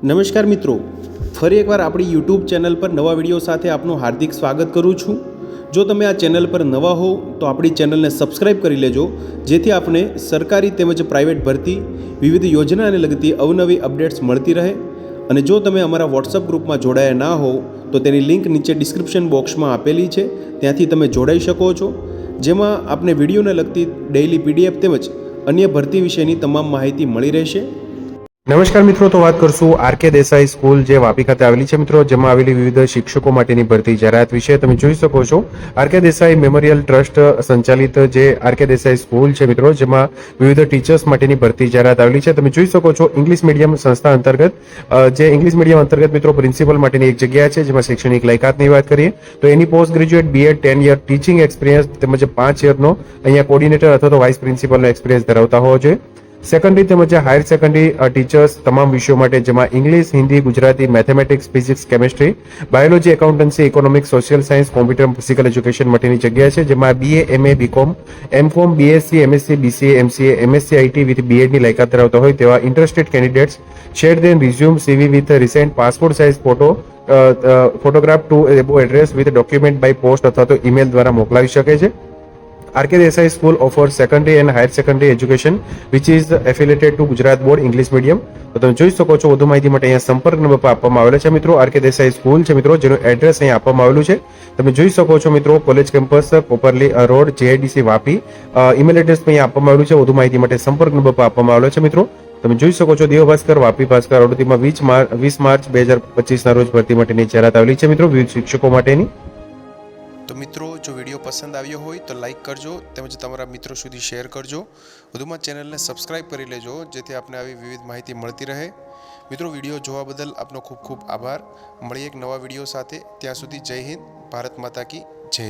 નમસ્કાર મિત્રો, ફરી એકવાર આપણી યુટ્યુબ ચેનલ પર નવા વિડીયો સાથે આપનું હાર્દિક સ્વાગત કરું છું। જો તમે આ ચેનલ પર નવા હો તો આપણી ચેનલને સબસ્ક્રાઇબ કરી લેજો, જેથી આપને સરકારી તેમજ પ્રાઇવેટ ભરતી વિવિધ યોજનાને લગતી અવનવી અપડેટ્સ મળતી રહે। અને જો તમે અમારા વોટ્સઅપ ગ્રુપમાં જોડાયા ના હો તો તેની લિંક નીચે ડિસ્ક્રિપ્શન બોક્સમાં આપેલી છે, ત્યાંથી તમે જોડાઈ શકો છો, જેમાં આપને વિડીયોને લગતી ડેઇલી પીડીએફ તેમજ અન્ય ભરતી વિશેની તમામ માહિતી મળી રહેશે। નમસ્કાર મિત્રો, તો વાત કરશું આરકે દેસાઈ સ્કૂલ જે વાપી ખાતે આવેલી છે મિત્રો, જેમાં આવેલી વિવિધ શિક્ષકો માટેની ભરતી જાહેરાત વિશે તમે જોઈ શકો છો। આરકે દેસાઈ મેમોરિયલ ટ્રસ્ટ સંચાલિત જે આરકે દેસાઈ સ્કૂલ છે મિત્રો, જેમાં વિવિધ ટીચર્સ માટેની ભરતી જાહેરાત આવેલી છે। તમે જોઈ શકો છો ઇંગ્લિશ મીડિયમ સંસ્થા અંતર્ગત જે ઇંગ્લિશ મીડિયમ અંતર્ગત મિત્રો પ્રિન્સિપલ માટેની એક જગ્યા છે, જેમાં શૈક્ષણિક લાયકાતની વાત કરીએ તો એની post graduate BEd 10 year teaching experience તેમજ 5 યરનો અહીંયા કોર્ડિનેટર અથવા તો વાઇસ પ્રિન્સિપલનો એક્સપિરિયન્સ ધરાવતા હોવો જોઈએ। સેકન્ડરી તેમજ હાયર સેકન્ડરી ટીચર્સ તમામ વિષયો માટે, જેમાં English, Hindi, Gujarati, mathematics, physics, chemistry, biology, accountancy, economics, social science, computer, physical education માટેની જગ્યા છે, જેમાં BA, MA, BCom, MCom, BSc, MSc, BCA, MCA, MSc IT with બીએડની લાયકાત ધરાવતા હોય તેવા interested candidates share then resume CV with recent passport size photograph to above address with document by post અથવા તો ઈમેલ દ્વારા મોકલાવી શકે છે। RK Desai school offers secondary and higher secondary education which is affiliated to Gujarat board English medium. તો તમે જોઈ શકો છો વધુ માહિતી માટે અહીંયા સંપર્ક નંબર આપવામાં આવેલો છે મિત્રો। આરકે દેસાઈ સ્કૂલ છે મિત્રો, જેનું એડ્રેસ અહીંયા આપવામાં આવેલું છે, તમે જોઈ શકો છો મિત્રો। College campus Koparli road JIDC Vapi. Email address અહીંયા આપવામાં આવેલું છે, વધુ માહિતી માટે સંપર્ક નંબર આપવામાં આવેલો છે મિત્રો। તમે જોઈ શકો છો દેવ ભાસ્કર વાપી ભાસ્કર આવૃત્તિમાં 20 માર્ચ 2025ના રોજ ભરતી માટેની જાહેરાત આવેલી છે મિત્રો, વિવિધ શિક્ષકો માટેની। તો મિત્રો, જો વિડીયો પસંદ આવ્યો હોય તો લાઇક કરજો તેમજ તમારા મિત્રો સુધી શેર કરજો। વધુમાં ચેનલને સબસ્ક્રાઇબ કરી લેજો, જેથી આપને આવી વિવિધ માહિતી મળતી રહે। મિત્રો, વિડીયો જોવા બદલ આપનો ખૂબ ખૂબ આભાર। મળીએ એક નવા વિડીયો સાથે, ત્યાં સુધી જય હિન્દ, ભારત માતા કી જય।